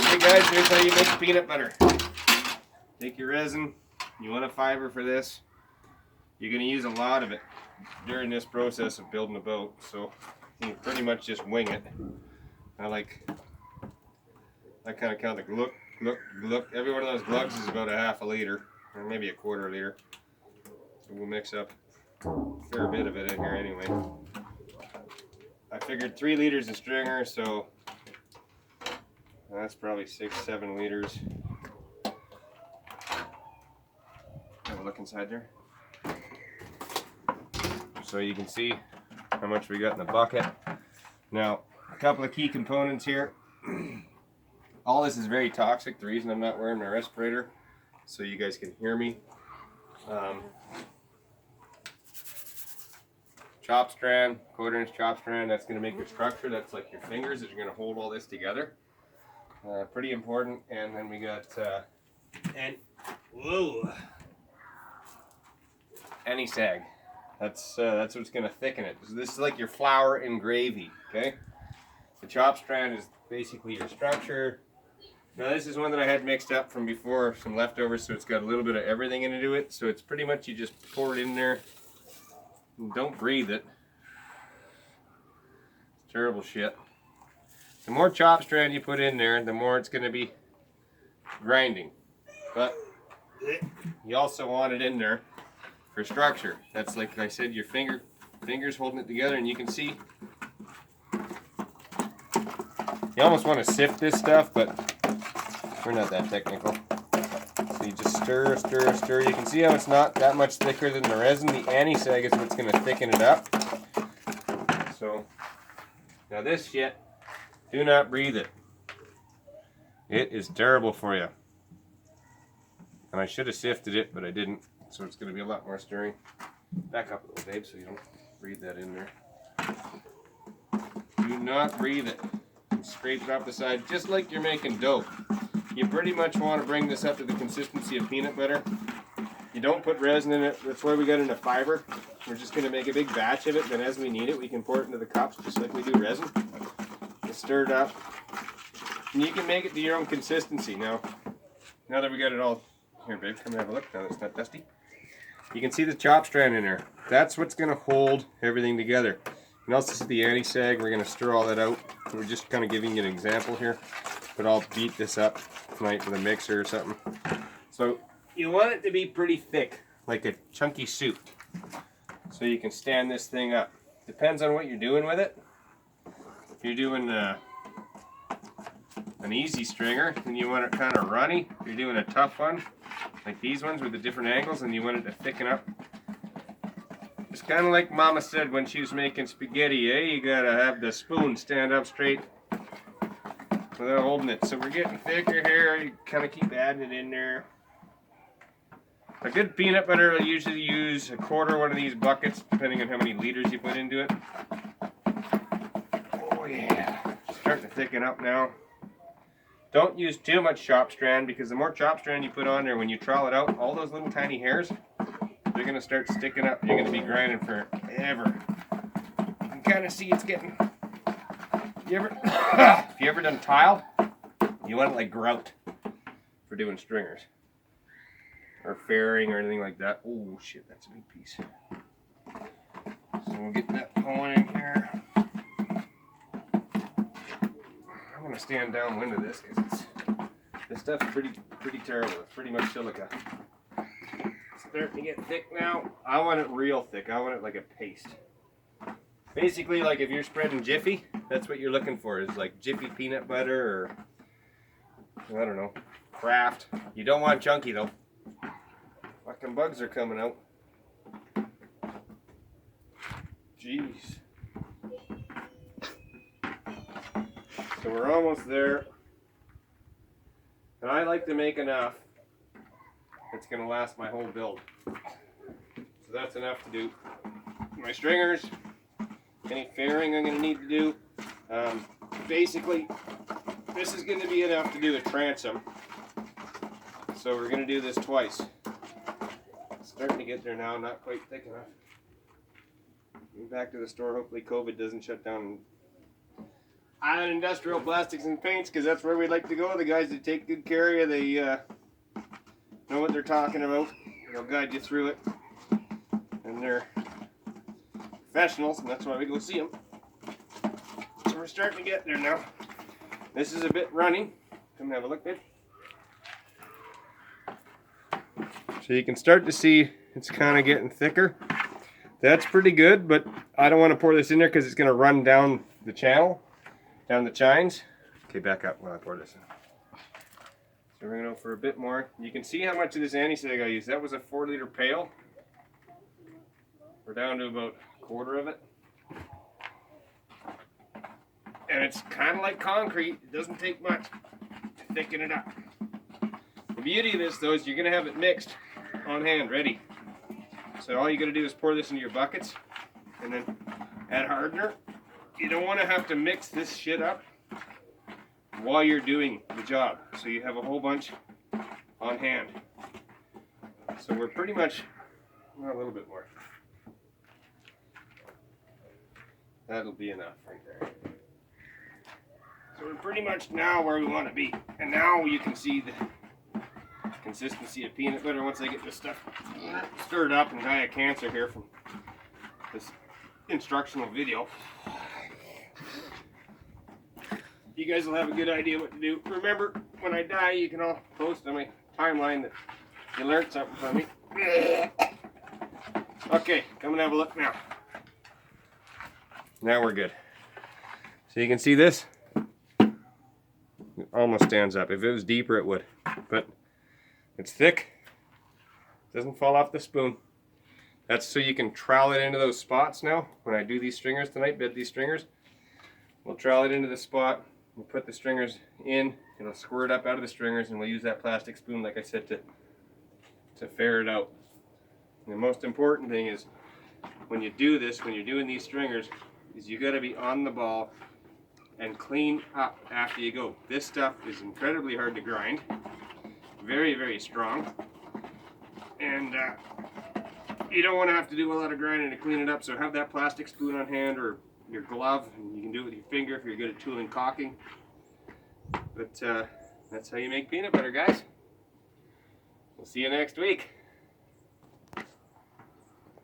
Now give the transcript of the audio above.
Hey guys, here's how you make peanut butter. Take your resin. You want a fiber for this. You're going to use a lot of it during this process of building a boat, so you can pretty much just wing it. I kind of count the gluk, gluk, gluk. Every one of those glugs is about a half a liter, or maybe a quarter liter. So we'll mix up a fair bit of it in here anyway. I figured 3 liters of stringer, so that's probably 6-7 liters. Have a look inside there. So you can see how much we got in the bucket. Now, a couple of key components here. All this is very toxic. The reason I'm not wearing my respirator, so you guys can hear me. Chop strand, 1/4 inch chop strand, that's going to make your structure. That's like your fingers that are going to hold all this together. Pretty important. And then we got anti-sag. That's what's going to thicken it. So this is like your flour and gravy. Okay. The chop strand is basically your structure. Now this is one that I had mixed up from before, some leftovers, so it's got a little bit of everything into it. So it's pretty much you just pour it in there. Don't breathe it. It's terrible shit. The more chop strand you put in there, the more it's going to be grinding. But you also want it in there for structure. That's like I said, your fingers holding it together, and you can see. You almost want to sift this stuff, but we're not that technical. So you just stir, stir, stir. You can see how it's not that much thicker than the resin. The anti-sag is what's going to thicken it up. So now this shit, do not breathe it. It is terrible for you. And I should have sifted it, but I didn't. So it's going to be a lot more stirring. Back up a little, babe, so you don't breathe that in there. Do not breathe it. Scrape it off the side, just like you're making dough. You pretty much want to bring this up to the consistency of peanut butter. You don't put resin in it. That's why we got into fiber. We're just going to make a big batch of it. Then as we need it, we can pour it into the cups just like we do resin. Just stir it up. And you can make it to your own consistency. Now that we got it all... Here, babe, come and have a look. Now that it's not dusty. You can see the chop strand in there. That's what's going to hold everything together. And also see the anti-sag. We're going to stir all that out. We're just kind of giving you an example here. But I'll beat this up tonight with a mixer or something. So you want it to be pretty thick, like a chunky soup. So you can stand this thing up. Depends on what you're doing with it. If you're doing an easy stringer, then you want it kind of runny. If you're doing a tough one, like these ones with the different angles, and you want it to thicken up. It's kind of like Mama said when she was making spaghetti, eh? You gotta have the spoon stand up straight without holding it. So we're getting thicker here. You kind of keep adding it in there. A good peanut butter will usually use 1/4 one of these buckets, depending on how many liters you put into it. Oh yeah, starting to thicken up now. Don't use too much chop strand, because the more chop strand you put on there, when you trowel it out, all those little tiny hairs, they're going to start sticking up. You're going to be grinding forever. You can kind of see it's getting... If you ever done tile, you want it like grout for doing stringers. Or fairing or anything like that. Oh shit, that's a big piece. So we'll get that going in here. I'm going to stand downwind of this because this stuff's pretty terrible. It's pretty much silica. Starting to get thick now. I want it real thick. I want it like a paste. Basically, like if you're spreading Jiffy, that's what you're looking for, is like Jiffy peanut butter or, I don't know, Kraft. You don't want chunky though. Fucking bugs are coming out. Jeez. So we're almost there. And I like to make enough that's going to last my whole build. So that's enough to do my stringers, any fairing I'm going to need to do. Basically, this is going to be enough to do a transom. So we're going to do this twice. Starting to get there now, not quite thick enough. Back to the store. Hopefully COVID doesn't shut down Island Industrial Plastics and Paints, because that's where we like to go. The guys that take good care of you, they know what they're talking about. They'll guide you through it. And they're professionals, and that's why we go see them. So we're starting to get there now. This is a bit runny. Come have a look, babe. So you can start to see it's kind of getting thicker. That's pretty good, but I don't want to pour this in there because it's going to run down the channel, down the chines. Okay, back up when I pour this in. So we're going to go for a bit more. You can see how much of this anti-sag I used. That was a 4-liter pail. We're down to about a quarter of it. And it's kind of like concrete. It doesn't take much to thicken it up. The beauty of this, though, is you're going to have it mixed on hand, ready. So all you got to do is pour this into your buckets and then add hardener. You don't want to have to mix this shit up while you're doing the job. So you have a whole bunch on hand. So we're pretty much, well, a little bit more. That'll be enough right there. So we're pretty much now where we want to be. And now you can see the consistency of peanut butter once I get this stuff stirred up and die of cancer here from this instructional video. You guys will have a good idea what to do. Remember, when I die, you can all post on my timeline that you learned something from me. Okay, come and have a look now. Now we're good. So you can see this. It almost stands up. If it was deeper, it would. But it's thick. Doesn't fall off the spoon. That's so you can trowel it into those spots now. When I do these stringers tonight, bed these stringers, we'll trowel it into the spot. We'll put the stringers in. It'll squirt up out of the stringers, and we'll use that plastic spoon, like I said, to ferret out. And the most important thing is when you do this, when you're doing these stringers, is you got to be on the ball and clean up after you go. This stuff is incredibly hard to grind. Very, very strong. And you don't want to have to do a lot of grinding to clean it up, so have that plastic spoon on hand or your glove, and you can do it with your finger if you're good at tooling caulking. But that's how you make peanut butter, guys. We'll see you next week.